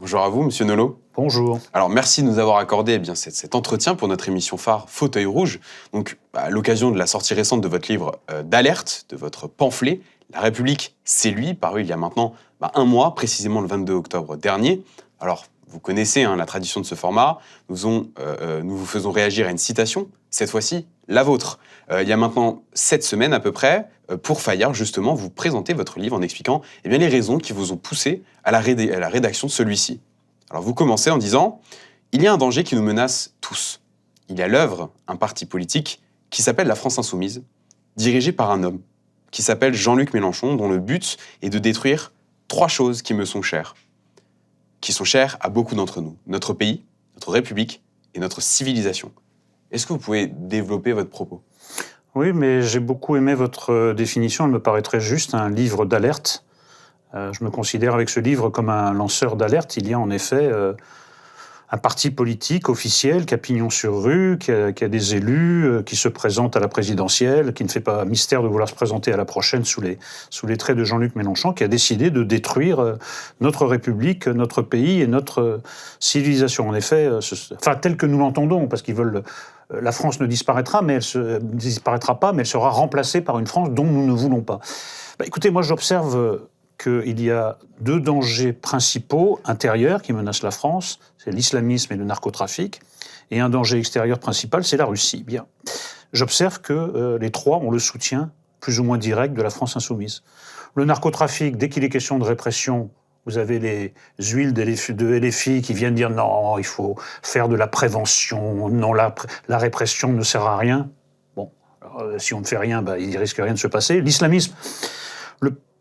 Bonjour à vous, Monsieur Nolot. Bonjour. Alors, merci de nous avoir accordé cet entretien pour notre émission phare Fauteuil Rouge. Donc, à l'occasion de la sortie récente de votre livre d'alerte, de votre pamphlet, La République, c'est lui, paru il y a maintenant un mois, précisément le 22 octobre dernier. Alors, vous connaissez la tradition de ce format. Nous vous faisons réagir à une citation, cette fois-ci, la vôtre. Il y a maintenant 7 semaines à peu près, pour Fayard, justement, vous présentez votre livre en expliquant les raisons qui vous ont poussé à la rédaction de celui-ci. Alors vous commencez en disant « Il y a un danger qui nous menace tous. Il y a à l'œuvre un parti politique qui s'appelle la France Insoumise, dirigé par un homme qui s'appelle Jean-Luc Mélenchon, dont le but est de détruire 3 choses qui me sont chères, qui sont chères à beaucoup d'entre nous. Notre pays, notre République et notre civilisation. » Est-ce que vous pouvez développer votre propos ? Oui, mais j'ai beaucoup aimé votre définition, elle me paraît très juste, un livre d'alerte. Je me considère avec ce livre comme un lanceur d'alerte. Il y a en effet un parti politique officiel qui a pignon sur rue, qui a des élus, qui se présente à la présidentielle, qui ne fait pas mystère de vouloir se présenter à la prochaine sous les traits de Jean-Luc Mélenchon, qui a décidé de détruire notre République, notre pays et notre civilisation. En effet, tel que nous l'entendons, parce qu'ils veulent... La France ne disparaîtra pas, mais elle sera remplacée par une France dont nous ne voulons pas. Écoutez, moi j'observe qu'il y a 2 dangers principaux intérieurs qui menacent la France, c'est l'islamisme et le narcotrafic, et un danger extérieur principal, c'est la Russie. Bien, j'observe que les 3 ont le soutien plus ou moins direct de la France insoumise. Le narcotrafic, dès qu'il est question de répression, vous avez les huiles de LFI qui viennent dire non, il faut faire de la prévention, non, la répression ne sert à rien. Bon, alors, si on ne fait rien, il risque rien de se passer. L'islamisme,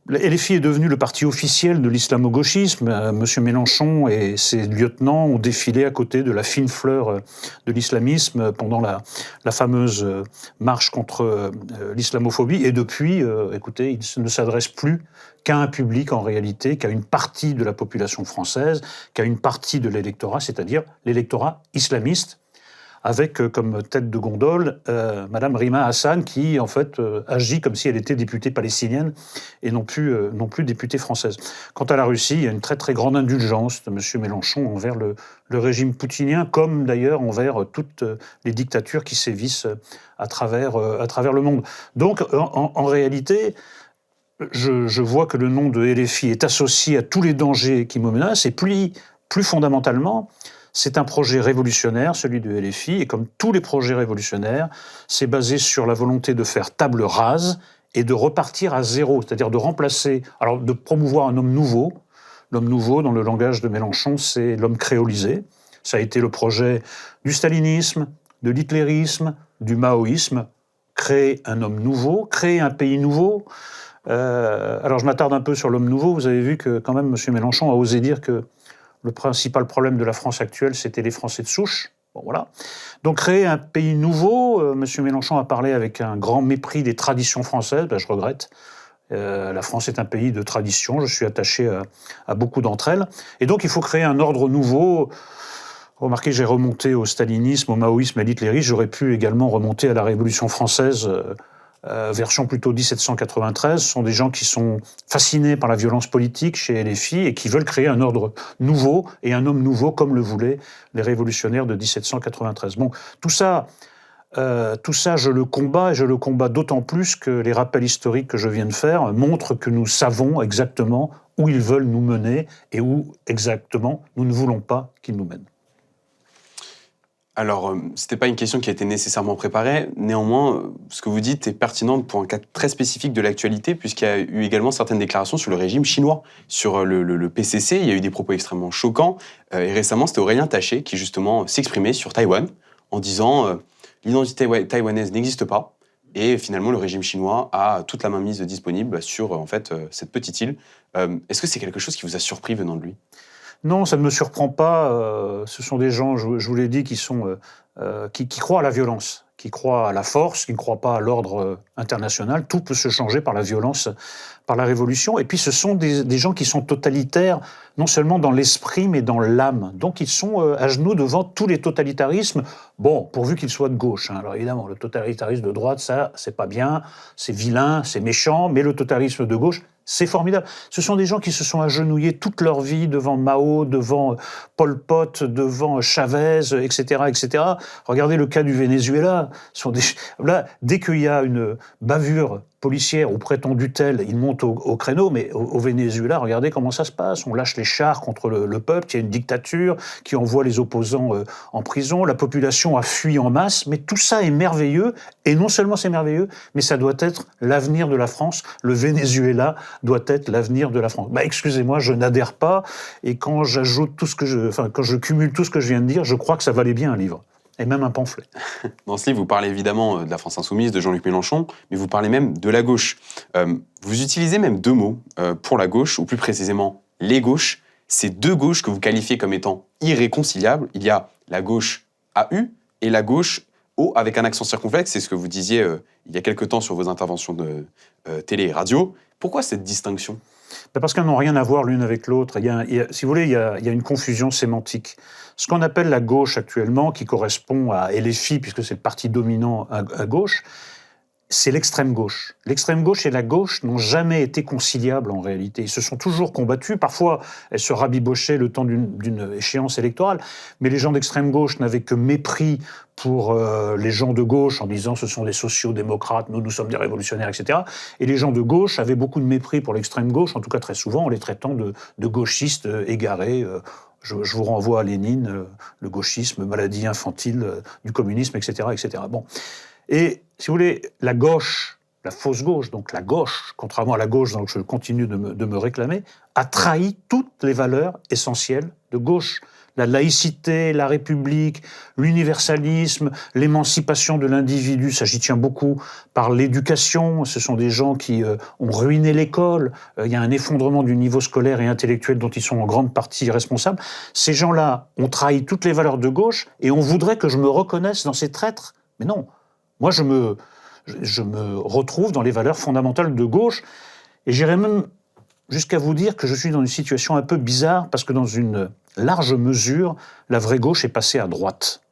le LFI est devenu le parti officiel de l'islamo-gauchisme. Monsieur Mélenchon et ses lieutenants ont défilé à côté de la fine fleur de l'islamisme pendant la fameuse marche contre l'islamophobie. Et depuis, écoutez, il ne s'adresse plus qu'à un public en réalité, qu'à une partie de la population française, qu'à une partie de l'électorat, c'est-à-dire l'électorat islamiste, avec comme tête de gondole Madame Rima Hassan, qui en fait agit comme si elle était députée palestinienne et non plus députée française. Quant à la Russie, il y a une très très grande indulgence de M. Mélenchon envers le régime poutinien, comme d'ailleurs envers toutes les dictatures qui sévissent à travers le monde. Donc en réalité, je vois que le nom de LFI est associé à tous les dangers qui me menacent, et plus fondamentalement, c'est un projet révolutionnaire, celui de LFI, et comme tous les projets révolutionnaires, c'est basé sur la volonté de faire table rase et de repartir à zéro, c'est-à-dire de remplacer, alors de promouvoir un homme nouveau. L'homme nouveau, dans le langage de Mélenchon, c'est l'homme créolisé. Ça a été le projet du stalinisme, de l'hitlérisme, du maoïsme. Créer un homme nouveau, créer un pays nouveau. Alors je m'attarde un peu sur l'homme nouveau. Vous avez vu que quand même M. Mélenchon a osé dire que le principal problème de la France actuelle, c'était les Français de souche. Bon, voilà. Donc créer un pays nouveau, M. Mélenchon a parlé avec un grand mépris des traditions françaises, je regrette. La France est un pays de tradition, je suis attaché à beaucoup d'entre elles. Et donc il faut créer un ordre nouveau. Remarquez, j'ai remonté au stalinisme, au maoïsme et à l'hitlérisme. J'aurais pu également remonter à la Révolution française, version plutôt 1793. Ce sont des gens qui sont fascinés par la violence politique chez LFI et qui veulent créer un ordre nouveau et un homme nouveau comme le voulaient les révolutionnaires de 1793. Bon, tout ça, je le combats, et je le combats d'autant plus que les rappels historiques que je viens de faire montrent que nous savons exactement où ils veulent nous mener et où exactement nous ne voulons pas qu'ils nous mènent. Alors, ce n'était pas une question qui a été nécessairement préparée. Néanmoins, ce que vous dites est pertinent pour un cas très spécifique de l'actualité, puisqu'il y a eu également certaines déclarations sur le régime chinois, sur le PCC. Il y a eu des propos extrêmement choquants. Et récemment, c'était Aurélien Taché qui, justement, s'exprimait sur Taïwan en disant l'identité taïwanaise n'existe pas. Et finalement, le régime chinois a toute la mainmise disponible sur, cette petite île. Est-ce que c'est quelque chose qui vous a surpris venant de lui ? Non, ça ne me surprend pas. Ce sont des gens, je vous l'ai dit, qui croient à la violence, qui croient à la force, qui ne croient pas à l'ordre international. Tout peut se changer par la violence, par la révolution. Et puis ce sont des gens qui sont totalitaires, non seulement dans l'esprit, mais dans l'âme. Donc ils sont à genoux devant tous les totalitarismes, bon, pourvu qu'ils soient de gauche. Alors évidemment, le totalitarisme de droite, ça, c'est pas bien, c'est vilain, c'est méchant, mais le totalitarisme de gauche, C'est formidable. Ce sont des gens qui se sont agenouillés toute leur vie devant Mao, devant Pol Pot, devant Chavez, etc., etc. Regardez le cas du Venezuela. Là, dès qu'il y a une bavure policière ou prétendue telle, ils montent au créneau, mais au Venezuela, regardez comment ça se passe. On lâche les chars contre le peuple, il y a une dictature qui envoie les opposants en prison, la population a fui en masse, mais tout ça est merveilleux, et non seulement c'est merveilleux, mais ça doit être l'avenir de la France. Le Venezuela doit être l'avenir de la France. Excusez-moi, je n'adhère pas, et quand j'ajoute quand je cumule tout ce que je viens de dire, je crois que ça valait bien un livre. Et même un pamphlet. Dans ce livre, vous parlez évidemment de la France insoumise, de Jean-Luc Mélenchon, mais vous parlez même de la gauche. Vous utilisez même deux mots pour la gauche, ou plus précisément les gauches. Ces deux gauches que vous qualifiez comme étant irréconciliables. Il y a la gauche AU et la gauche O avec un accent circonflexe. C'est ce que vous disiez il y a quelque temps sur vos interventions de télé et radio. Pourquoi cette distinction ? Parce qu'elles n'ont rien à voir l'une avec l'autre. Si vous voulez, il y a une confusion sémantique. Ce qu'on appelle la gauche actuellement, qui correspond à LFI, puisque c'est le parti dominant à gauche, c'est l'extrême gauche. L'extrême gauche et la gauche n'ont jamais été conciliables en réalité. Ils se sont toujours combattus. Parfois, elles se rabibochaient le temps d'une échéance électorale. Mais les gens d'extrême gauche n'avaient que mépris pour les gens de gauche en disant ce sont des sociaux-démocrates, nous sommes des révolutionnaires, etc. Et les gens de gauche avaient beaucoup de mépris pour l'extrême gauche, en tout cas très souvent en les traitant de gauchistes égarés. Je vous renvoie à Lénine, le gauchisme, maladie infantile du communisme, etc., etc. Bon. Et, si vous voulez, la gauche, la fausse gauche, donc la gauche, contrairement à la gauche dont je continue de me réclamer, a trahi toutes les valeurs essentielles de gauche. La laïcité, la République, l'universalisme, l'émancipation de l'individu, ça j'y tiens beaucoup, par l'éducation, ce sont des gens qui ont ruiné l'école, il y a un effondrement du niveau scolaire et intellectuel dont ils sont en grande partie responsables. Ces gens-là ont trahi toutes les valeurs de gauche et on voudrait que je me reconnaisse dans ces traîtres. Mais non, moi je me retrouve dans les valeurs fondamentales de gauche et j'irais même jusqu'à vous dire que je suis dans une situation un peu bizarre parce que dans une large mesure, la vraie gauche est passée à droite.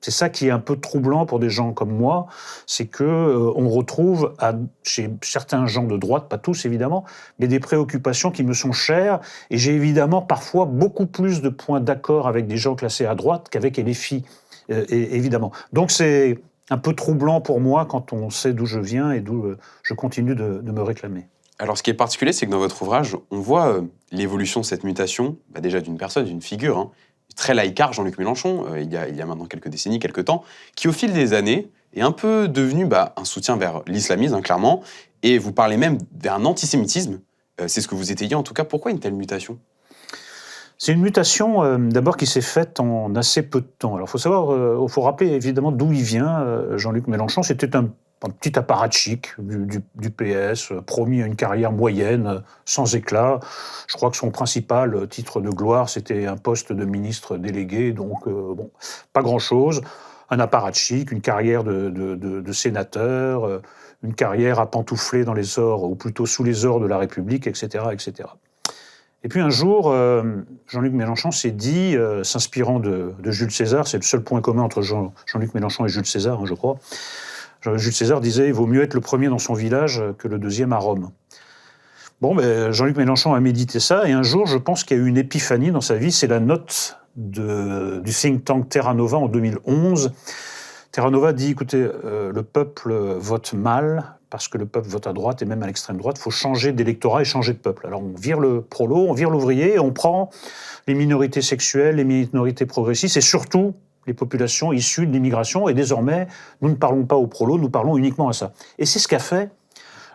C'est ça qui est un peu troublant pour des gens comme moi, c'est qu'on retrouve chez certains gens de droite, pas tous évidemment, mais des préoccupations qui me sont chères, et j'ai évidemment parfois beaucoup plus de points d'accord avec des gens classés à droite qu'avec LFI, évidemment. Donc c'est un peu troublant pour moi quand on sait d'où je viens et d'où je continue de me réclamer. Alors, ce qui est particulier, c'est que dans votre ouvrage, on voit l'évolution de cette mutation, déjà d'une personne, d'une figure, très laïcard, Jean-Luc Mélenchon, il y a maintenant quelques décennies, quelques temps, qui au fil des années est un peu devenu un soutien vers l'islamisme, clairement, et vous parlez même d'un antisémitisme, c'est ce que vous étayez en tout cas. Pourquoi une telle mutation ? C'est une mutation d'abord qui s'est faite en assez peu de temps. Alors il faut rappeler évidemment d'où il vient, Jean-Luc Mélenchon. C'était un petit apparatchik du PS, promis à une carrière moyenne, sans éclat. Je crois que son principal titre de gloire, c'était un poste de ministre délégué, donc pas grand-chose. Un apparatchik, une carrière de sénateur, une carrière à pantoufler dans les ors, ou plutôt sous les ors de la République, etc., etc. Et puis un jour, Jean-Luc Mélenchon s'est dit, s'inspirant de Jules César, c'est le seul point commun entre Jean-Luc Mélenchon et Jules César, je crois. Jules César disait « il vaut mieux être le premier dans son village que le deuxième à Rome ». Jean-Luc Mélenchon a médité ça, et un jour, je pense qu'il y a eu une épiphanie dans sa vie, c'est la note du think tank Terra Nova en 2011. Terra Nova dit « écoutez, le peuple vote mal, parce que le peuple vote à droite et même à l'extrême droite, il faut changer d'électorat et changer de peuple. Alors on vire le prolo, on vire l'ouvrier, et on prend les minorités sexuelles, les minorités progressistes, et surtout les populations issues de l'immigration, et désormais, nous ne parlons pas aux prolos, nous parlons uniquement à ça. Et c'est ce qu'a fait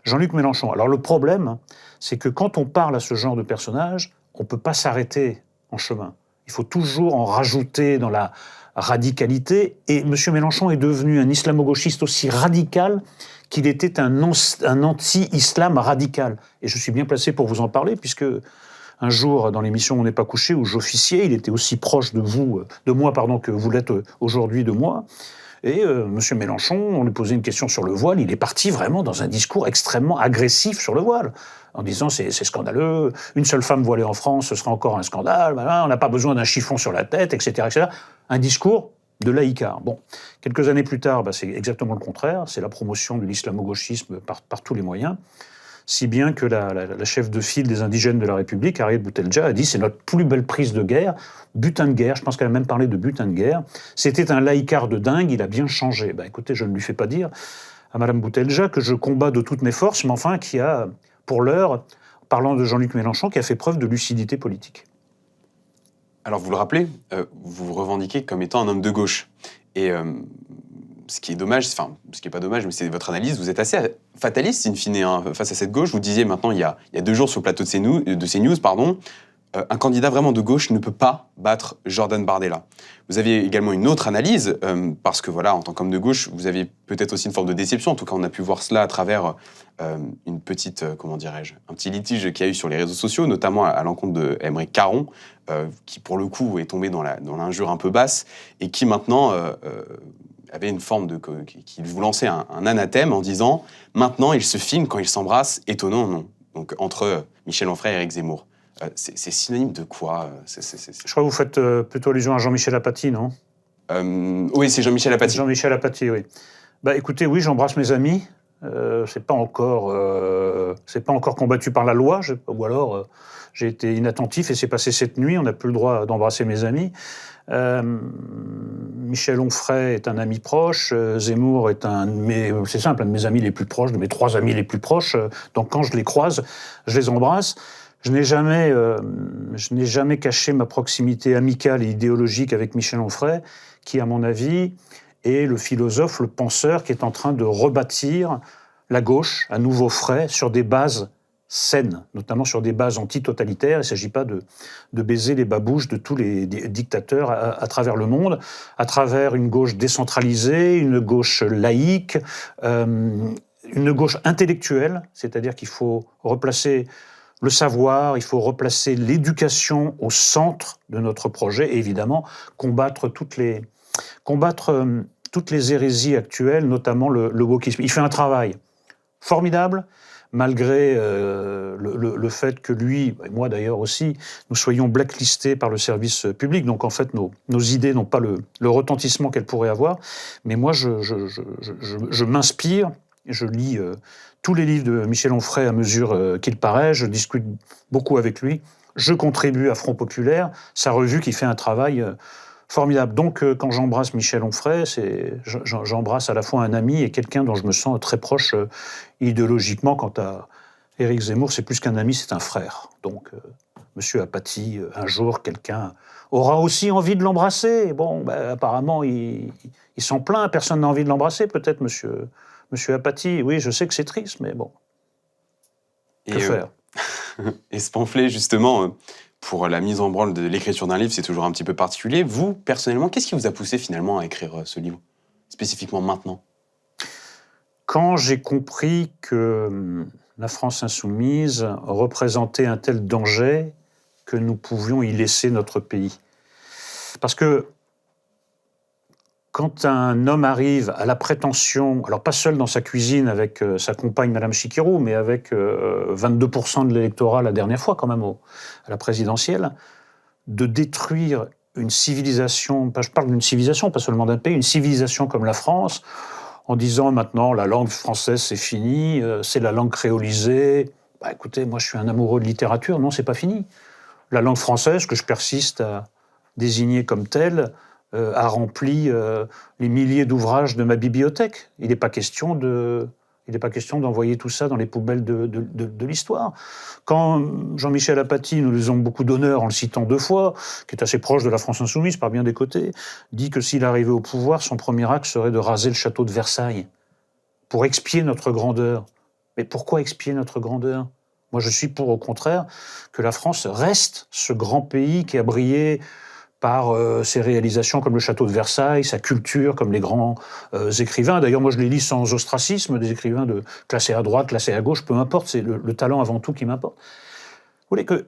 Jean-Luc Mélenchon. Alors le problème, c'est que quand on parle à ce genre de personnage, on ne peut pas s'arrêter en chemin. Il faut toujours en rajouter dans la radicalité, et M. Mélenchon est devenu un islamo-gauchiste aussi radical qu'il était un anti-islam radical. Et je suis bien placé pour vous en parler, puisque un jour, dans l'émission On n'est pas couché, où j'officiais, il était aussi proche de moi, que vous l'êtes aujourd'hui de moi. Et M. Mélenchon, on lui posait une question sur le voile, il est parti vraiment dans un discours extrêmement agressif sur le voile, en disant c'est scandaleux, une seule femme voilée en France, ce sera encore un scandale, on n'a pas besoin d'un chiffon sur la tête, etc., etc. Un discours de laïcard. Bon, quelques années plus tard, c'est exactement le contraire, c'est la promotion de l'islamo-gauchisme par tous les moyens. si bien que la chef de file des indigènes de la République, Harriet Boutelja, a dit « c'est notre plus belle prise de guerre, butin de guerre », je pense qu'elle a même parlé de butin de guerre. C'était un laïcard de dingue, il a bien changé. Écoutez, je ne lui fais pas dire à Madame Boutelja que je combats de toutes mes forces, mais enfin qui a, pour l'heure, parlant de Jean-Luc Mélenchon, qui a fait preuve de lucidité politique. Alors vous le rappelez, vous vous revendiquez comme étant un homme de gauche. Et ce qui est dommage, enfin, ce qui n'est pas dommage, mais c'est votre analyse, vous êtes assez fataliste, in fine, hein, face à cette gauche. Vous disiez maintenant, il y a 2 jours sur le plateau de CNews, un candidat vraiment de gauche ne peut pas battre Jordan Bardella. Vous aviez également une autre analyse, parce que voilà, en tant qu'homme de gauche, vous avez peut-être aussi une forme de déception. En tout cas, on a pu voir cela à travers une petite, comment dirais-je, un petit litige qu'il y a eu sur les réseaux sociaux, notamment à l'encontre de Aymeric Caron, qui pour le coup est tombé dans l'injure un peu basse, et qui maintenant avait une forme de... qui vous lançait un anathème en disant « Maintenant, ils se filment quand ils s'embrassent, étonnant non ?» Donc entre Michel Onfray et Éric Zemmour. C'est synonyme de quoi Je crois que vous faites plutôt allusion à Jean-Michel Apathy, non ? Oui, c'est Jean-Michel Apathy. Jean-Michel Apathy, oui. Écoutez, oui, j'embrasse mes amis. C'est pas encore combattu par la loi, ou alors j'ai été inattentif et c'est passé cette nuit, on n'a plus le droit d'embrasser mes amis. Michel Onfray est un ami proche, Zemmour est c'est simple, un de mes amis les plus proches, de mes 3 amis les plus proches, donc quand je les croise, je les embrasse. Je n'ai jamais caché ma proximité amicale et idéologique avec Michel Onfray, qui, à mon avis, est le philosophe, le penseur qui est en train de rebâtir la gauche à nouveau frais sur des bases saines, notamment sur des bases antitotalitaires. Il ne s'agit pas de baiser les babouches de tous les dictateurs à travers le monde, à travers une gauche décentralisée, une gauche laïque, une gauche intellectuelle, c'est-à-dire qu'il faut replacer le savoir, il faut replacer l'éducation au centre de notre projet et évidemment combattre toutes les hérésies actuelles, notamment le wokisme. Il fait un travail formidable, malgré le fait que lui, et moi d'ailleurs aussi, nous soyons blacklistés par le service public. Donc en fait, nos idées n'ont pas le retentissement qu'elles pourraient avoir. Mais moi, je m'inspire, je lis tous les livres de Michel Onfray à mesure qu'il paraît, je discute beaucoup avec lui, je contribue à Front Populaire, sa revue qui fait un travail formidable. Donc quand j'embrasse Michel Onfray, j'embrasse à la fois un ami et quelqu'un dont je me sens très proche idéologiquement. Quant à Éric Zemmour, c'est plus qu'un ami, c'est un frère. Donc Monsieur Apathy, un jour, quelqu'un aura aussi envie de l'embrasser. Bon, apparemment, il s'en plaint, personne n'a envie de l'embrasser, peut-être Monsieur Apathy. Oui, je sais que c'est triste, mais bon. Que faire Et ce pamphlet, justement, pour la mise en branle de l'écriture d'un livre, c'est toujours un petit peu particulier. Vous, personnellement, qu'est-ce qui vous a poussé finalement à écrire ce livre, spécifiquement maintenant ? Quand j'ai compris que la France insoumise représentait un tel danger que nous pouvions y laisser notre pays. Parce que quand un homme arrive à la prétention, alors pas seul dans sa cuisine avec sa compagne Madame Chikirou, mais avec 22% de l'électorat la dernière fois quand même à la présidentielle, de détruire une civilisation, je parle d'une civilisation, pas seulement d'un pays, une civilisation comme la France, en disant maintenant la langue française c'est fini, c'est la langue créolisée. Écoutez, moi je suis un amoureux de littérature, non c'est pas fini. La langue française, que je persiste à désigner comme telle, a rempli les milliers d'ouvrages de ma bibliothèque. Il n'est pas question d'envoyer tout ça dans les poubelles de l'histoire. Quand Jean-Michel Apathy, nous lui faisons beaucoup d'honneur en le citant 2 fois, qui est assez proche de la France insoumise par bien des côtés, dit que s'il arrivait au pouvoir, son premier acte serait de raser le château de Versailles pour expier notre grandeur. Mais pourquoi expier notre grandeur ? Moi, je suis pour, au contraire, que la France reste ce grand pays qui a brillé par ses réalisations comme le château de Versailles, sa culture comme les grands écrivains. D'ailleurs, moi, je les lis sans ostracisme, des écrivains classés à droite, classés à gauche, peu importe, c'est le talent avant tout qui m'importe. Vous voulez que,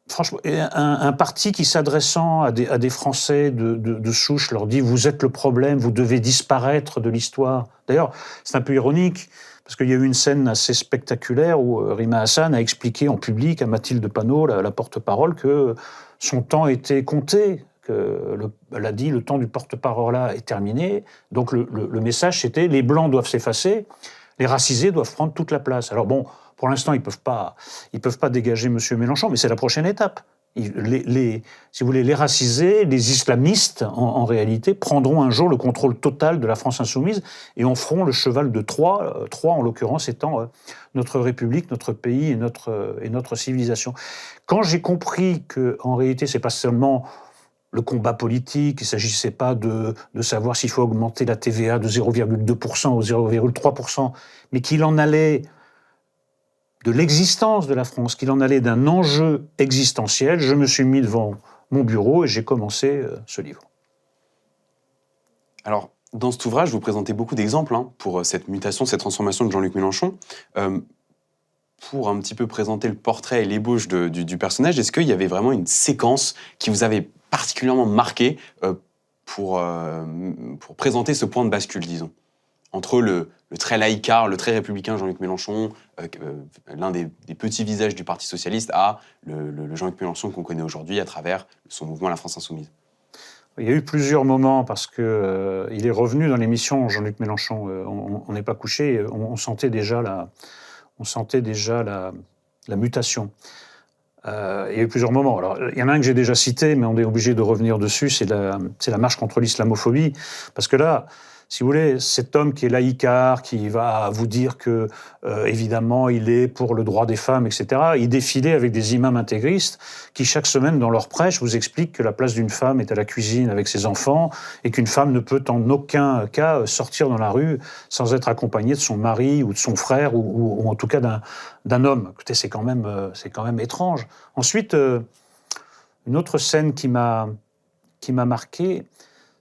franchement, un parti qui, s'adressant à des Français de souche, leur dit « vous êtes le problème, vous devez disparaître de l'histoire ». D'ailleurs, c'est un peu ironique, parce qu'il y a eu une scène assez spectaculaire où Rima Hassan a expliqué en public à Mathilde Panot, la porte-parole, que son temps était compté, elle a dit le temps du porte-parole là est terminé. Donc le message c'était les blancs doivent s'effacer, les racisés doivent prendre toute la place. Alors bon, Pour l'instant, ils peuvent pas dégager M. Mélenchon, mais c'est la prochaine étape. Si vous voulez, les racisés, les islamistes, en réalité, prendront un jour le contrôle total de la France insoumise et en feront le cheval de Troie, Troie en l'occurrence étant notre République, notre pays et notre civilisation. Quand j'ai compris qu'en réalité, c'est pas seulement le combat politique, il ne s'agissait pas de savoir s'il faut augmenter la TVA de 0,2% ou 0,3%, mais qu'il en allait de l'existence de la France, qu'il en allait d'un enjeu existentiel, je me suis mis devant mon bureau et j'ai commencé ce livre. Alors, dans cet ouvrage, vous présentez beaucoup d'exemples pour cette mutation, cette transformation de Jean-Luc Mélenchon. Pour un petit peu présenter le portrait et l'ébauche du personnage, est-ce qu'il y avait vraiment une séquence qui vous avait particulièrement marqué pour présenter ce point de bascule, disons, entre le très laïcard, le très républicain Jean-Luc Mélenchon, l'un des petits visages du Parti socialiste, à le Jean-Luc Mélenchon qu'on connaît aujourd'hui à travers son mouvement La France insoumise? Il y a eu plusieurs moments parce que il est revenu dans l'émission Jean-Luc Mélenchon. On n'est pas couché. On sentait déjà la mutation. Il y a eu plusieurs moments. Alors, il y en a un que j'ai déjà cité, mais on est obligé de revenir dessus. C'est la marche contre l'islamophobie, parce que là, si vous voulez, cet homme qui est laïcard, qui va vous dire que, évidemment, il est pour le droit des femmes, etc., il défilait avec des imams intégristes qui, chaque semaine, dans leur prêche, vous expliquent que la place d'une femme est à la cuisine avec ses enfants et qu'une femme ne peut en aucun cas sortir dans la rue sans être accompagnée de son mari ou de son frère ou en tout cas d'un homme. Écoutez, c'est quand même étrange. Ensuite, une autre scène qui m'a marqué,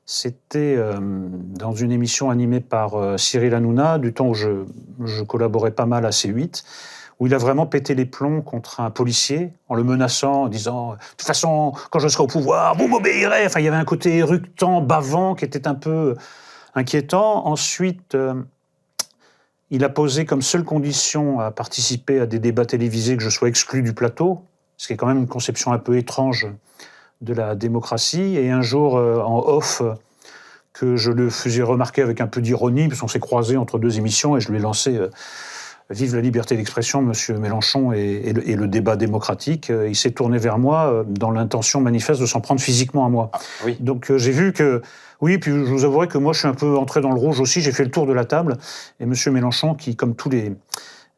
c'était dans une émission animée par Cyril Hanouna, du temps où je collaborais pas mal à C8, où il a vraiment pété les plombs contre un policier en le menaçant, en disant « De toute façon, quand je serai au pouvoir, vous m'obéirez !» Enfin, il y avait un côté éructant, bavant, qui était un peu inquiétant. Ensuite, il a posé comme seule condition à participer à des débats télévisés que je sois exclu du plateau, ce qui est quand même une conception un peu étrange de la démocratie. Et un jour, en off, que je le faisais remarquer avec un peu d'ironie, parce qu'on s'est croisés entre deux émissions, et je lui ai lancé Vive la liberté d'expression, Monsieur Mélenchon, et le débat démocratique. Il s'est tourné vers moi dans l'intention manifeste de s'en prendre physiquement à moi. Ah, oui. Donc j'ai vu que... Oui, puis je vous avouerai que moi, je suis un peu entré dans le rouge aussi. J'ai fait le tour de la table. Et Monsieur Mélenchon, qui, comme tous les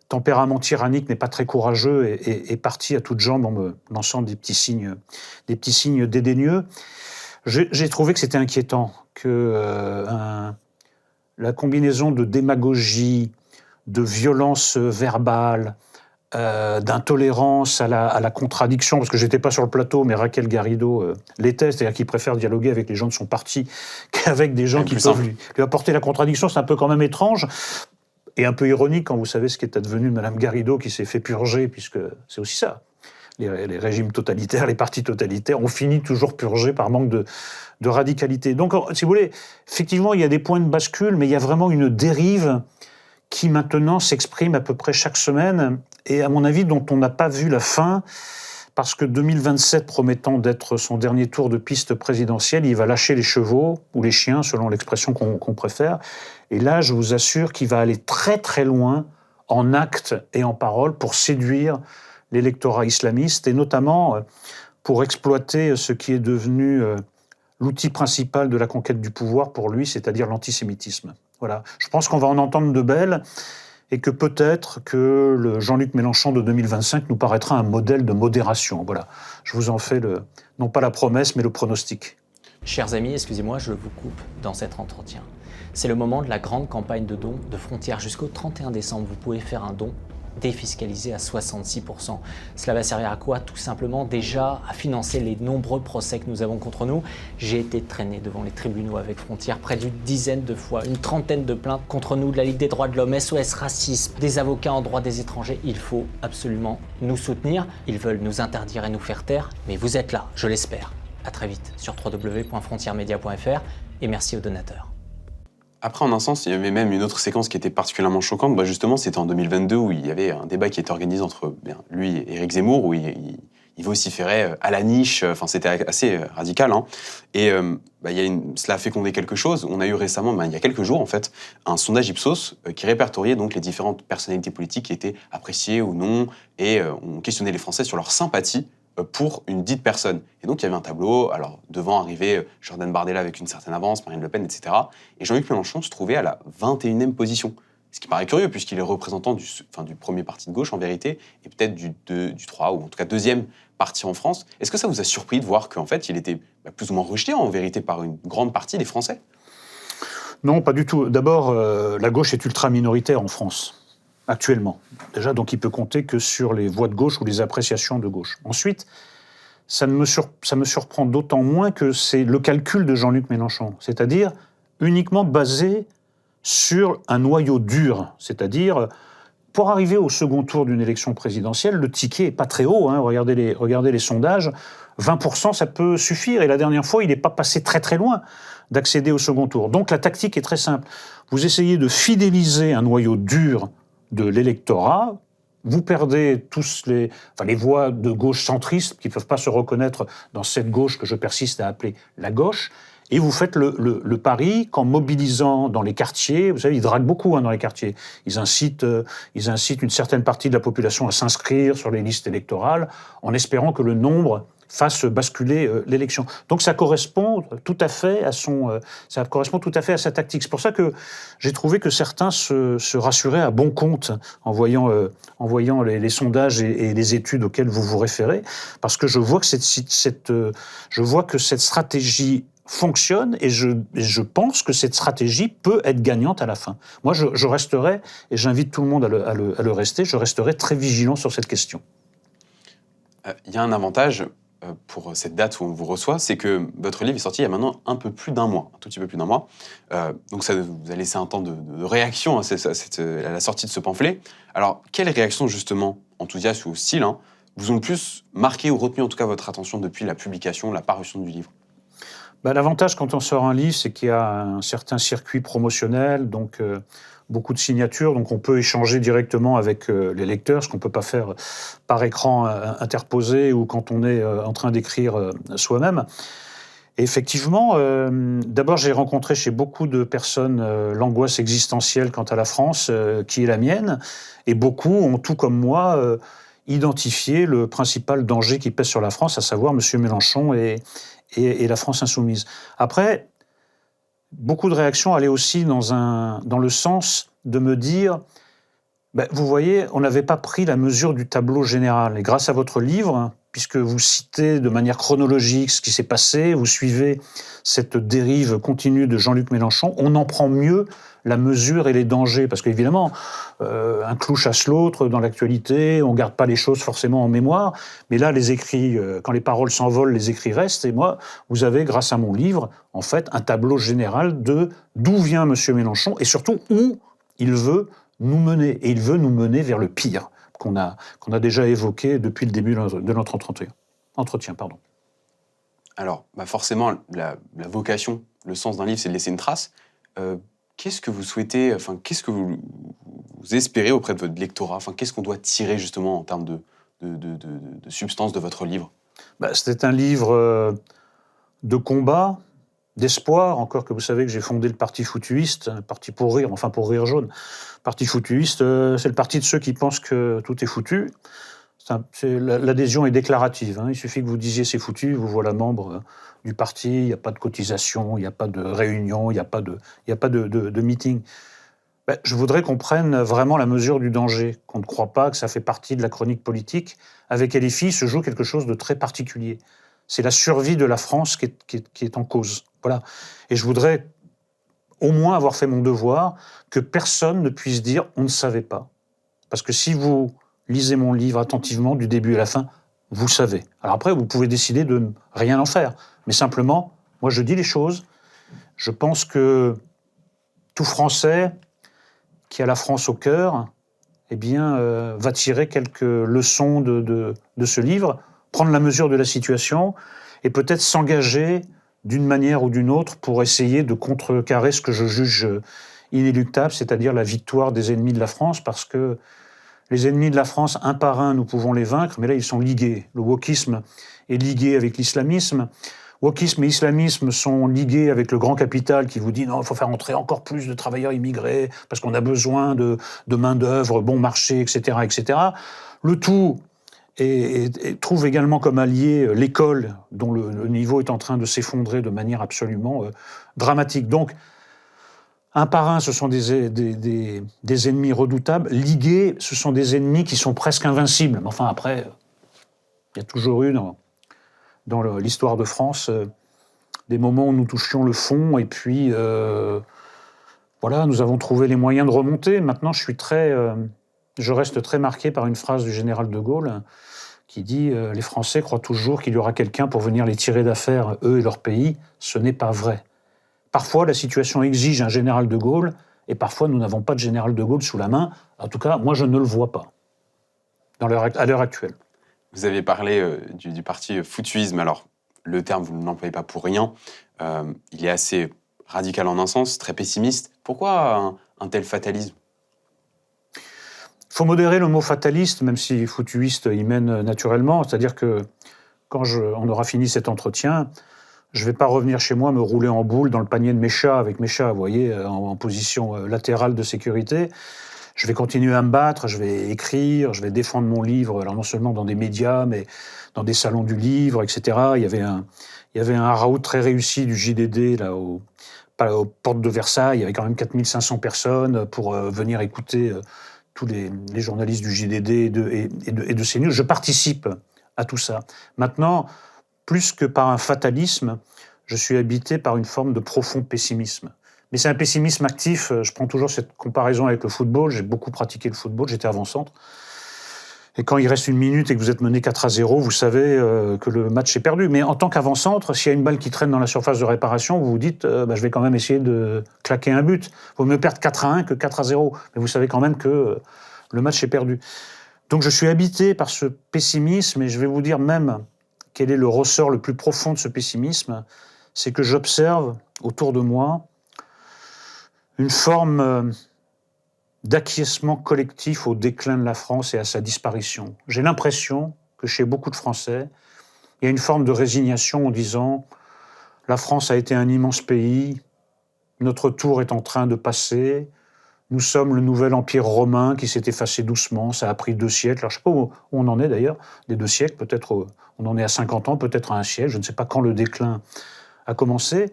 tempéraments tyranniques, n'est pas très courageux, est parti à toutes jambes en me lançant des petits signes dédaigneux. J'ai trouvé que c'était inquiétant, que la combinaison de démagogie, de violence verbale, d'intolérance à la contradiction, parce que j'étais pas sur le plateau, mais Raquel Garrido l'était, c'est-à-dire qu'il préfère dialoguer avec les gens de son parti qu'avavec des gens qui peuvent lui apporter la contradiction. C'est un peu quand même étrange et un peu ironique quand vous savez ce qui est advenu de Mme Garrido, qui s'est fait purger, puisque c'est aussi ça. Les régimes totalitaires, les partis totalitaires ont fini toujours purgés par manque de radicalité. Donc, si vous voulez, effectivement, il y a des points de bascule, mais il y a vraiment une dérive qui maintenant s'exprime à peu près chaque semaine, et à mon avis, dont on n'a pas vu la fin, parce que 2027 promettant d'être son dernier tour de piste présidentielle, il va lâcher les chevaux, ou les chiens, selon l'expression qu'on préfère, et là, je vous assure qu'il va aller très très loin, en actes et en paroles, pour séduire l'électorat islamiste, et notamment pour exploiter ce qui est devenu l'outil principal de la conquête du pouvoir pour lui, c'est-à-dire l'antisémitisme. Voilà. Je pense qu'on va en entendre de belles, et que peut-être que le Jean-Luc Mélenchon de 2025 nous paraîtra un modèle de modération. Voilà. Je vous en fais non pas la promesse, mais le pronostic. Chers amis, excusez-moi, je vous coupe dans cet entretien. C'est le moment de la grande campagne de dons de Frontières. Jusqu'au 31 décembre, vous pouvez faire un don défiscalisé à 66%. Cela va servir à quoi? Tout simplement déjà à financer les nombreux procès que nous avons contre nous. J'ai été traîné devant les tribunaux avec Frontières près d'une dizaine de fois, une trentaine de plaintes contre nous, de la Ligue des droits de l'homme, SOS Racisme, des avocats en droit des étrangers. Il faut absolument nous soutenir. Ils veulent nous interdire et nous faire taire, mais vous êtes là, je l'espère. À très vite sur www.frontiersmedia.fr et merci aux donateurs. Après, en un sens, il y avait même une autre séquence qui était particulièrement choquante. Justement, c'était en 2022 où il y avait un débat qui était organisé entre lui et Éric Zemmour, où il il vociférait à la niche, enfin c'était assez radical. Hein. Et cela a fécondé quelque chose. On a eu récemment, il y a quelques jours en fait, un sondage Ipsos qui répertoriait donc les différentes personnalités politiques qui étaient appréciées ou non, et on questionnait les Français sur leur sympathie pour une dite personne. Et donc il y avait un tableau, alors devant arrivait Jordan Bardella avec une certaine avance, Marine Le Pen, etc. Et Jean-Luc Mélenchon se trouvait à la 21e position. Ce qui paraît curieux, puisqu'il est représentant du premier parti de gauche, en vérité, et peut-être du 3, ou en tout cas deuxième parti en France. Est-ce que ça vous a surpris de voir qu'en fait, il était plus ou moins rejeté, en vérité, par une grande partie des Français ? Non, pas du tout. D'abord, la gauche est ultra minoritaire en France, actuellement. Déjà, donc il peut compter que sur les voix de gauche ou les appréciations de gauche. Ensuite, ça me surprend d'autant moins que c'est le calcul de Jean-Luc Mélenchon, c'est-à-dire uniquement basé sur un noyau dur, c'est-à-dire, pour arriver au second tour d'une élection présidentielle, le ticket n'est pas très haut, hein. Regardez les sondages, 20% ça peut suffire, et la dernière fois, il n'est pas passé très très loin d'accéder au second tour. Donc la tactique est très simple, vous essayez de fidéliser un noyau dur de l'électorat, vous perdez tous les voix de gauche centristes qui ne peuvent pas se reconnaître dans cette gauche que je persiste à appeler la gauche, et vous faites le pari qu'en mobilisant dans les quartiers, vous savez, ils draguent beaucoup dans les quartiers, ils incitent une certaine partie de la population à s'inscrire sur les listes électorales en espérant que le nombre fasse basculer l'élection. Donc ça correspond tout à fait à sa tactique. C'est pour ça que j'ai trouvé que certains se rassuraient à bon compte en voyant les sondages et les études auxquelles vous vous référez, parce que je vois que cette stratégie fonctionne, et je pense que cette stratégie peut être gagnante à la fin. Moi, je resterai, et j'invite tout le monde à le rester, je resterai très vigilant sur cette question. Il y a un avantage pour cette date où on vous reçoit, c'est que votre livre est sorti il y a maintenant un tout petit peu plus d'un mois. Donc ça vous a laissé un temps de réaction à la sortie de ce pamphlet. Alors, quelles réactions, justement, enthousiastes ou hostiles, vous ont le plus marqué ou retenu en tout cas votre attention depuis la publication, la parution du livre ? L'avantage quand on sort un livre, c'est qu'il y a un certain circuit promotionnel, donc beaucoup de signatures, donc on peut échanger directement avec les lecteurs, ce qu'on ne peut pas faire par écran interposé ou quand on est en train d'écrire soi-même. Et effectivement, d'abord j'ai rencontré chez beaucoup de personnes l'angoisse existentielle quant à la France, qui est la mienne, et beaucoup ont, tout comme moi, identifié le principal danger qui pèse sur la France, à savoir M. Mélenchon et la France insoumise. Après, beaucoup de réactions allaient aussi dans le sens de me dire, vous voyez, on n'avait pas pris la mesure du tableau général. Et grâce à votre livre, puisque vous citez de manière chronologique ce qui s'est passé, vous suivez cette dérive continue de Jean-Luc Mélenchon, on en prend mieux la mesure et les dangers. Parce qu'évidemment, un clou chasse l'autre dans l'actualité, on ne garde pas les choses forcément en mémoire, mais là, les écrits, quand les paroles s'envolent, les écrits restent, et moi, vous avez, grâce à mon livre, en fait, un tableau général de d'où vient M. Mélenchon, et surtout où il veut nous mener. Et il veut nous mener vers le pire, qu'on a déjà évoqué depuis le début de notre entretien. Alors, forcément, la vocation, le sens d'un livre, c'est de laisser une trace. Qu'est-ce que vous souhaitez, qu'est-ce que vous espérez auprès de votre lectorat ? Qu'est-ce qu'on doit tirer justement en termes de substance de votre livre ? C'était un livre de combat, d'espoir, encore que vous savez que j'ai fondé le Parti foutuiste, un parti pour rire jaune. Parti foutuiste, c'est le parti de ceux qui pensent que tout est foutu. L'adhésion est déclarative. Il suffit que vous disiez c'est foutu, vous voilà membre du parti, il n'y a pas de cotisation, il n'y a pas de réunion, il n'y a pas de meeting. Je voudrais qu'on prenne vraiment la mesure du danger, qu'on ne croit pas que ça fait partie de la chronique politique. Avec LFI se joue quelque chose de très particulier. C'est la survie de la France qui est en cause. Voilà. Et je voudrais au moins avoir fait mon devoir, que personne ne puisse dire « on ne savait pas ». Parce que si vous lisez mon livre attentivement, du début à la fin, vous savez. Alors après, vous pouvez décider de ne rien en faire. Mais simplement, moi je dis les choses. Je pense que tout Français qui a la France au cœur, va tirer quelques leçons de ce livre, prendre la mesure de la situation et peut-être s'engager d'une manière ou d'une autre pour essayer de contrecarrer ce que je juge inéluctable, c'est-à-dire la victoire des ennemis de la France, parce que les ennemis de la France, un par un, nous pouvons les vaincre, mais là, ils sont ligués. Le wokisme est ligué avec l'islamisme. Wokisme et islamisme sont ligués avec le grand capital qui vous dit non, il faut faire entrer encore plus de travailleurs immigrés parce qu'on a besoin de main-d'œuvre, bon marché, etc., etc. Le tout trouve également comme allié l'école, dont le niveau est en train de s'effondrer de manière absolument dramatique. Donc, un par un, ce sont des ennemis redoutables. Ligués, ce sont des ennemis qui sont presque invincibles. Mais enfin, après, il y a toujours eu dans l'histoire de France des moments où nous touchions le fond et puis voilà, nous avons trouvé les moyens de remonter. Maintenant, je reste très marqué par une phrase du général de Gaulle qui dit « Les Français croient toujours qu'il y aura quelqu'un pour venir les tirer d'affaire, eux et leur pays. Ce n'est pas vrai. » Parfois, la situation exige un général de Gaulle et parfois, nous n'avons pas de général de Gaulle sous la main. En tout cas, moi, je ne le vois pas à l'heure actuelle. Vous avez parlé du parti foutuisme. Alors, le terme, vous ne l'employez pas pour rien. Il est assez radical en un sens, très pessimiste. Pourquoi un tel fatalisme ? Il faut modérer le mot fataliste, même si foutuiste y mène naturellement. C'est-à-dire que quand on aura fini cet entretien, je ne vais pas revenir chez moi me rouler en boule dans le panier de mes chats, avec mes chats, vous voyez, en position latérale de sécurité. Je vais continuer à me battre, je vais écrire, je vais défendre mon livre, alors non seulement dans des médias, mais dans des salons du livre, etc. Il y avait un raout très réussi du JDD, là, aux portes de Versailles. Il y avait quand même 4500 personnes pour venir écouter tous les journalistes du JDD et de CNews. Je participe à tout ça. Maintenant, plus que par un fatalisme, je suis habité par une forme de profond pessimisme. Mais c'est un pessimisme actif. Je prends toujours cette comparaison avec le football. J'ai beaucoup pratiqué le football, j'étais avant-centre. Et quand il reste 1 minute et que vous êtes mené 4-0, vous savez que le match est perdu. Mais en tant qu'avant-centre, s'il y a une balle qui traîne dans la surface de réparation, vous vous dites je vais quand même essayer de claquer un but. Il vaut mieux perdre 4-1 que 4-0. Mais vous savez quand même que le match est perdu. Donc je suis habité par ce pessimisme et je vais vous dire même quel est le ressort le plus profond de ce pessimisme. C'est que j'observe autour de moi une forme d'acquiescement collectif au déclin de la France et à sa disparition. J'ai l'impression que chez beaucoup de Français, il y a une forme de résignation en disant « La France a été un immense pays, notre tour est en train de passer, nous sommes le nouvel empire romain qui s'est effacé doucement, ça a pris 2 siècles. » Alors je ne sais pas où on en est d'ailleurs, des 2 siècles, peut-être on en est à 50 ans, peut-être à 1 siècle, je ne sais pas quand le déclin a commencé.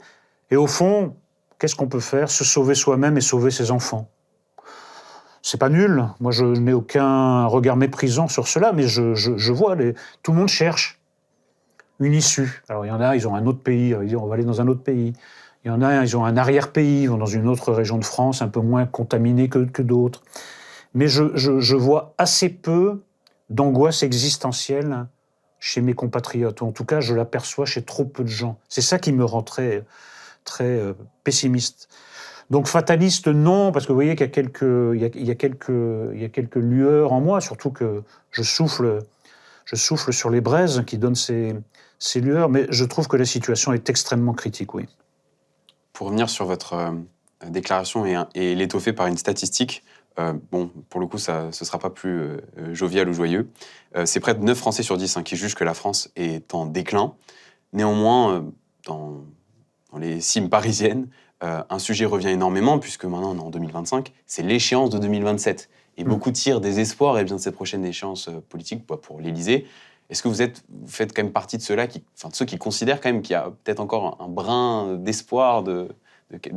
Et au fond, qu'est-ce qu'on peut faire ? Se sauver soi-même et sauver ses enfants. C'est pas nul, moi je n'ai aucun regard méprisant sur cela, mais je vois, tout le monde cherche une issue. Alors il y en a, ils ont un autre pays, ils disent on va aller dans un autre pays. Il y en a, ils ont un arrière-pays, ils vont dans une autre région de France, un peu moins contaminée que d'autres. Mais je vois assez peu d'angoisse existentielle chez mes compatriotes, ou en tout cas je l'aperçois chez trop peu de gens. C'est ça qui me rend très pessimiste. Donc fataliste, non, parce que vous voyez qu'il y a quelques lueurs en moi, surtout que je souffle sur les braises qui donnent ces lueurs, mais je trouve que la situation est extrêmement critique, oui. Pour revenir sur votre déclaration et l'étoffer par une statistique, bon, pour le coup, ce ne sera pas plus jovial ou joyeux. C'est près de 9 Français sur 10 qui jugent que la France est en déclin. Néanmoins, dans les cimes parisiennes, un sujet revient énormément, puisque maintenant on est en 2025, c'est l'échéance de 2027. Et beaucoup tirent des espoirs de cette prochaine échéance politique pour l'Élysée. Est-ce que vous faites quand même partie de de ceux qui considèrent quand même qu'il y a peut-être encore un brin d'espoir, de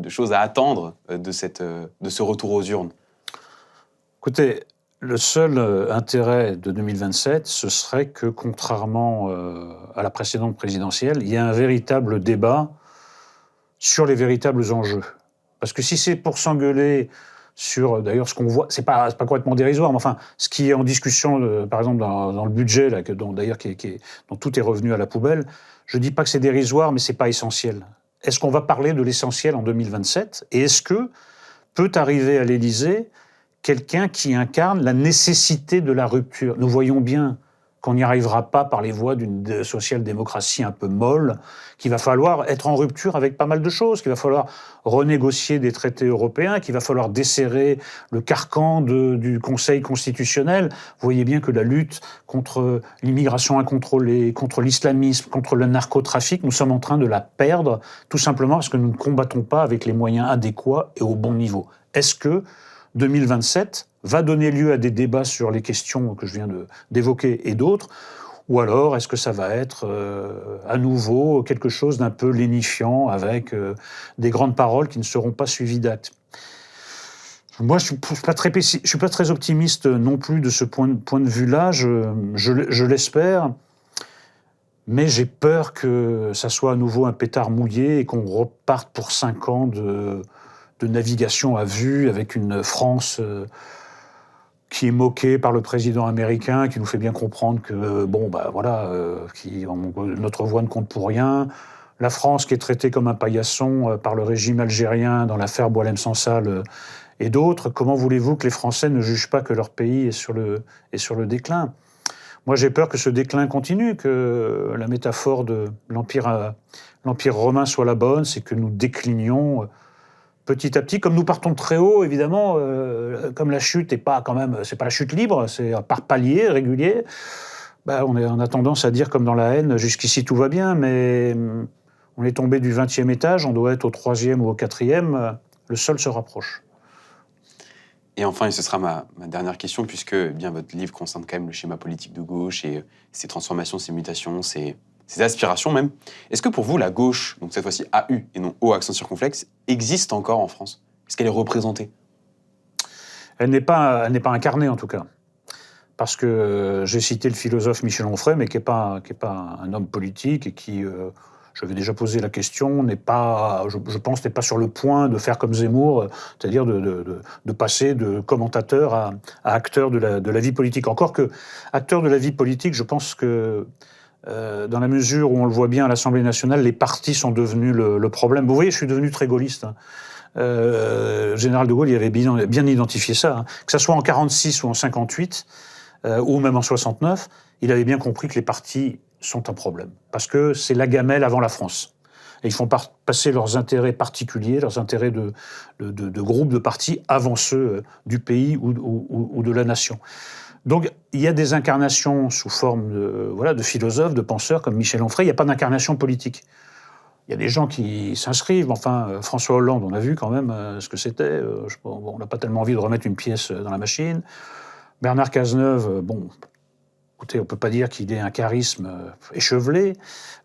choses à attendre de ce retour aux urnes ? Écoutez, le seul intérêt de 2027, ce serait que, contrairement à la précédente présidentielle, il y a un véritable débat sur les véritables enjeux. Parce que si c'est pour s'engueuler sur, d'ailleurs, ce qu'on voit, c'est pas complètement dérisoire, mais enfin, ce qui est en discussion, par exemple, dans le budget, là, dont tout est revenu à la poubelle, je dis pas que c'est dérisoire, mais c'est pas essentiel. Est-ce qu'on va parler de l'essentiel en 2027 ? Et est-ce que peut arriver à l'Élysée quelqu'un qui incarne la nécessité de la rupture ? Nous voyons bien qu'on n'y arrivera pas par les voies d'une social-démocratie un peu molle, qu'il va falloir être en rupture avec pas mal de choses, qu'il va falloir renégocier des traités européens, qu'il va falloir desserrer le carcan du Conseil constitutionnel. Vous voyez bien que la lutte contre l'immigration incontrôlée, contre l'islamisme, contre le narcotrafic, nous sommes en train de la perdre, tout simplement parce que nous ne combattons pas avec les moyens adéquats et au bon niveau. Est-ce que 2027 va donner lieu à des débats sur les questions que je viens d'évoquer et d'autres, ou alors est-ce que ça va être à nouveau quelque chose d'un peu lénifiant avec des grandes paroles qui ne seront pas suivies d'actes? Moi, je suis pas très optimiste non plus de ce point de vue-là, je l'espère, mais j'ai peur que ça soit à nouveau un pétard mouillé et qu'on reparte pour 5 ans de navigation à vue avec une France qui est moquée par le président américain, qui nous fait bien comprendre que, notre voix ne compte pour rien. La France qui est traitée comme un paillasson par le régime algérien dans l'affaire Boualem Sansal et d'autres. Comment voulez-vous que les Français ne jugent pas que leur pays est sur le déclin? Moi, j'ai peur que ce déclin continue, que la métaphore de l'Empire romain soit la bonne, c'est que nous déclinions petit à petit, comme nous partons de très haut, évidemment, comme la chute n'est pas c'est pas la chute libre, c'est par palier régulier. On a tendance à dire, comme dans la haine, jusqu'ici tout va bien, mais on est tombé du 20e étage, on doit être au 3e ou au 4e, le sol se rapproche. Et enfin, et ce sera ma dernière question, puisque bien votre livre concerne quand même le schéma politique de gauche et ses transformations, ses mutations, ses aspirations même. Est-ce que pour vous, la gauche, donc cette fois-ci AU et non O accent circonflexe, existe encore en France? Est-ce qu'elle est représentée? Elle n'est pas incarnée en tout cas. Parce que j'ai cité le philosophe Michel Onfray, mais qui n'est pas un homme politique et qui, j'avais déjà posé la question, je pense, n'est pas sur le point de faire comme Zemmour, c'est-à-dire de passer de commentateur à acteur de la vie politique. Encore que, acteur de la vie politique, je pense que dans la mesure où on le voit bien à l'Assemblée nationale, les partis sont devenus le problème. Vous voyez, je suis devenu très gaulliste. Général de Gaulle, il avait bien identifié ça. Que ça soit en 46 ou en 58, ou même en 69, il avait bien compris que les partis sont un problème. Parce que c'est la gamelle avant la France. Et ils font passer leurs intérêts particuliers, leurs intérêts de groupes de partis avant ceux du pays ou de la nation. Donc, il y a des incarnations sous forme de philosophes, de penseurs comme Michel Onfray. Il n'y a pas d'incarnation politique. Il y a des gens qui s'inscrivent. Enfin, François Hollande, on a vu quand même ce que c'était. On n'a pas tellement envie de remettre une pièce dans la machine. Bernard Cazeneuve, écoutez, on ne peut pas dire qu'il ait un charisme échevelé,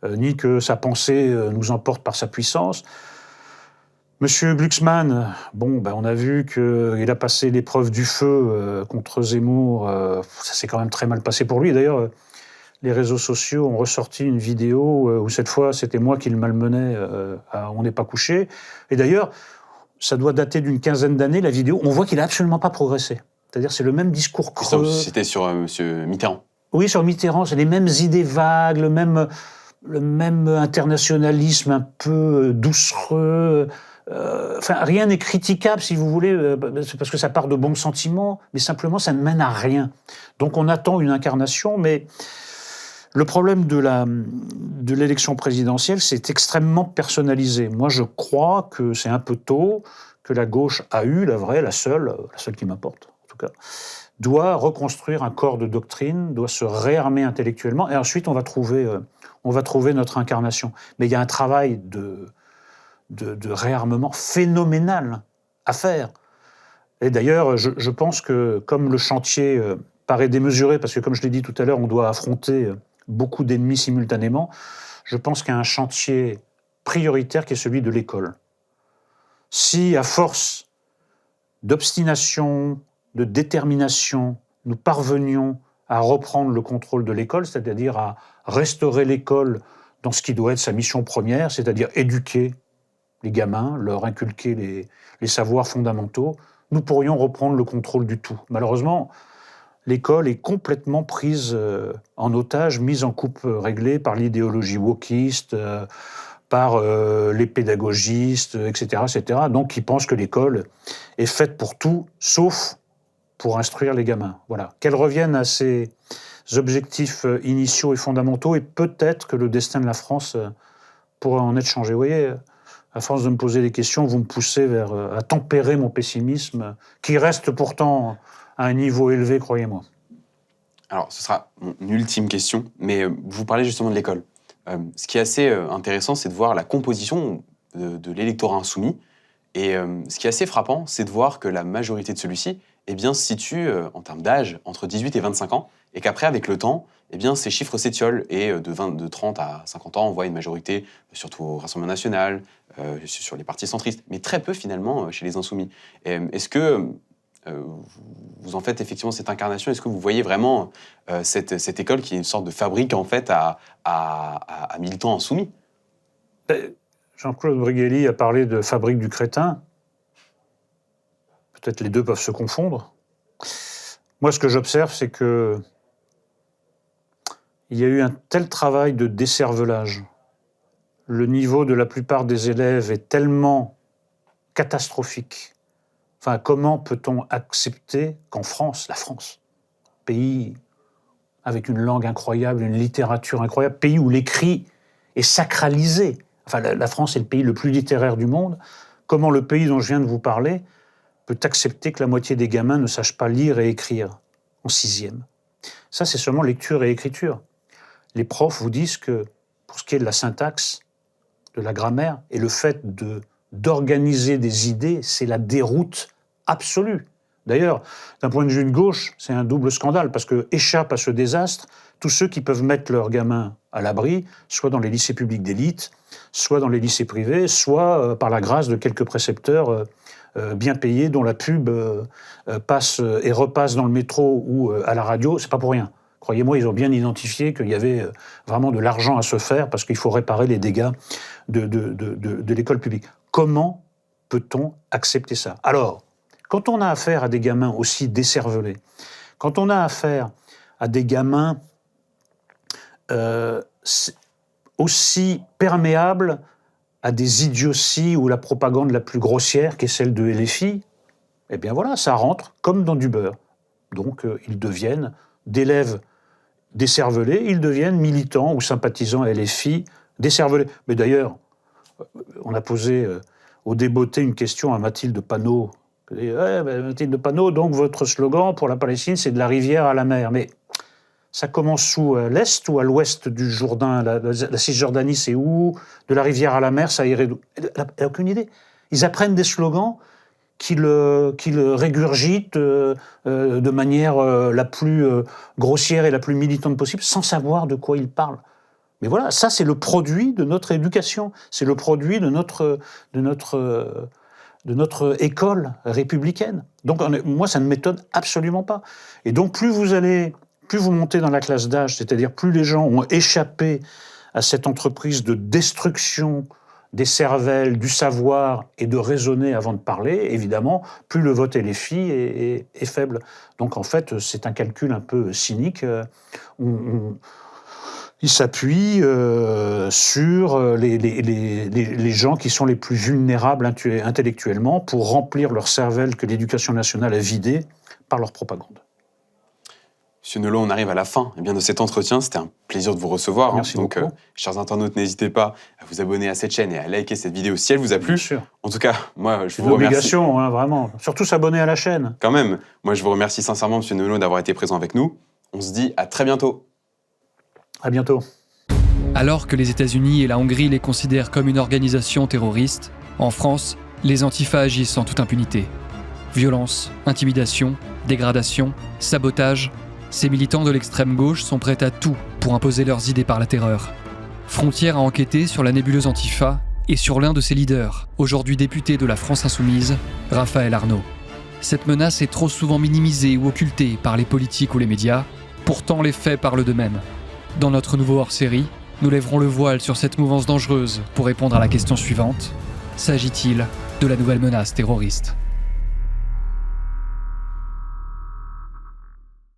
ni que sa pensée nous emporte par sa puissance. Monsieur Glucksmann, on a vu qu'il a passé l'épreuve du feu contre Zemmour. Ça s'est quand même très mal passé pour lui. D'ailleurs, les réseaux sociaux ont ressorti une vidéo où cette fois, c'était moi qui le malmenais à On n'est pas couché. Et d'ailleurs, ça doit dater d'une quinzaine d'années, la vidéo. On voit qu'il n'a absolument pas progressé. C'est-à-dire, c'est le même discours creux. C'était sur M. Mitterrand. Oui, sur Mitterrand, c'est les mêmes idées vagues, le même internationalisme un peu doucereux. Rien n'est critiquable, si vous voulez, parce que ça part de bons sentiments, mais simplement, ça ne mène à rien. Donc, on attend une incarnation, mais le problème de l'élection présidentielle, c'est extrêmement personnalisé. Moi, je crois que c'est un peu tôt, que la gauche a eu, la seule qui m'importe, en tout cas, doit reconstruire un corps de doctrine, doit se réarmer intellectuellement, et ensuite, on va trouver notre incarnation. Mais il y a un travail de réarmement phénoménal à faire. Et d'ailleurs, je pense que comme le chantier paraît démesuré, parce que comme je l'ai dit tout à l'heure, on doit affronter beaucoup d'ennemis simultanément, je pense qu'il y a un chantier prioritaire qui est celui de l'école. Si, à force d'obstination, de détermination, nous parvenions à reprendre le contrôle de l'école, c'est-à-dire à restaurer l'école dans ce qui doit être sa mission première, c'est-à-dire éduquer les gamins, leur inculquer les savoirs fondamentaux, nous pourrions reprendre le contrôle du tout. Malheureusement, l'école est complètement prise en otage, mise en coupe réglée par l'idéologie wokiste, par les pédagogistes, etc., etc., donc qui pensent que l'école est faite pour tout, sauf pour instruire les gamins. Voilà. Qu'elle revienne à ses objectifs initiaux et fondamentaux, et peut-être que le destin de la France pourrait en être changé. Vous voyez, à force de me poser des questions, vous me poussez à tempérer mon pessimisme, qui reste pourtant à un niveau élevé, croyez-moi. Alors, ce sera une ultime question, mais vous parlez justement de l'école. Ce qui est assez intéressant, c'est de voir la composition de l'électorat insoumis. Et ce qui est assez frappant, c'est de voir que la majorité de celui-ci se situe, en termes d'âge, entre 18 et 25 ans, et qu'après, avec le temps, ces chiffres s'étiolent, et de 30 à 50 ans, on voit une majorité, surtout au Rassemblement national, sur les partis centristes, mais très peu, finalement, chez les insoumis. Est-ce que vous en faites effectivement cette incarnation? Est-ce que vous voyez vraiment cette école qui est une sorte de fabrique, en fait, à militants insoumis? Jean-Claude Brigelli a parlé de fabrique du crétin. Peut-être les deux peuvent se confondre. Moi, ce que j'observe, c'est que il y a eu un tel travail de décervelage. Le niveau de la plupart des élèves est tellement catastrophique. Enfin, comment peut-on accepter qu'en France, la France, pays avec une langue incroyable, une littérature incroyable, pays où l'écrit est sacralisé, enfin, la France est le pays le plus littéraire du monde, comment le pays dont je viens de vous parler peut accepter que la moitié des gamins ne sachent pas lire et écrire en 6e? Ça, c'est seulement lecture et écriture. Les profs vous disent que, pour ce qui est de la syntaxe, de la grammaire, et le fait d'organiser des idées, c'est la déroute absolue. D'ailleurs, d'un point de vue de gauche, c'est un double scandale, parce que échappent à ce désastre tous ceux qui peuvent mettre leurs gamins à l'abri, soit dans les lycées publics d'élite, soit dans les lycées privés, soit par la grâce de quelques précepteurs bien payés, dont la pub passe et repasse dans le métro ou à la radio. C'est pas pour rien. Croyez-moi, ils ont bien identifié qu'il y avait vraiment de l'argent à se faire, parce qu'il faut réparer les dégâts de l'école publique. Comment peut-on accepter ça? Alors, quand on a affaire à des gamins aussi décervelés, quand on a affaire à des gamins aussi perméables à des idioties ou la propagande la plus grossière, qui est celle de LFI, eh bien voilà, ça rentre comme dans du beurre. Donc ils deviennent d'élèves décervelés, ils deviennent militants ou sympathisants LFI décervelés. Mais d'ailleurs, on a posé au Débeauté une question à Mathilde Panot. Mathilde Panot, donc votre slogan pour la Palestine, c'est de la rivière à la mer. Mais ça commence sous l'est ou à l'ouest du Jourdain? La Cisjordanie, c'est où? De la rivière à la mer, ça irait d'où? Elle n'a aucune idée. Ils apprennent des slogans qu'ils régurgitent de manière la plus grossière et la plus militante possible, sans savoir de quoi ils parlent. Mais voilà, ça c'est le produit de notre éducation, c'est le produit de notre école républicaine. Donc moi, ça ne m'étonne absolument pas. Et donc plus vous montez dans la classe d'âge, c'est-à-dire plus les gens ont échappé à cette entreprise de destruction des cervelles, du savoir et de raisonner avant de parler, évidemment, plus le vote LFI est faible. Donc en fait, c'est un calcul un peu cynique. Il s'appuie sur les gens qui sont les plus vulnérables intellectuellement pour remplir leur cervelle que l'éducation nationale a vidée par leur propagande. Monsieur Nolot, on arrive à la fin de cet entretien. C'était un plaisir de vous recevoir. Merci beaucoup. Chers internautes, n'hésitez pas à vous abonner à cette chaîne et à liker cette vidéo si elle vous a plu. Bien sûr. En tout cas, moi, je c'est vous remercie. C'est une obligation, vraiment. Surtout s'abonner à la chaîne. Quand même. Moi, je vous remercie sincèrement, Monsieur Nolot, d'avoir été présent avec nous. On se dit à très bientôt. À bientôt. Alors que les États-Unis et la Hongrie les considèrent comme une organisation terroriste, en France, les antifas agissent en toute impunité. Violence, intimidation, dégradation, sabotage, ces militants de l'extrême gauche sont prêts à tout pour imposer leurs idées par la terreur. Frontière a enquêté sur la nébuleuse Antifa et sur l'un de ses leaders, aujourd'hui député de la France Insoumise, Raphaël Arnaud. Cette menace est trop souvent minimisée ou occultée par les politiques ou les médias, pourtant les faits parlent d'eux-mêmes. Dans notre nouveau hors-série, nous lèverons le voile sur cette mouvance dangereuse pour répondre à la question suivante. S'agit-il de la nouvelle menace terroriste ?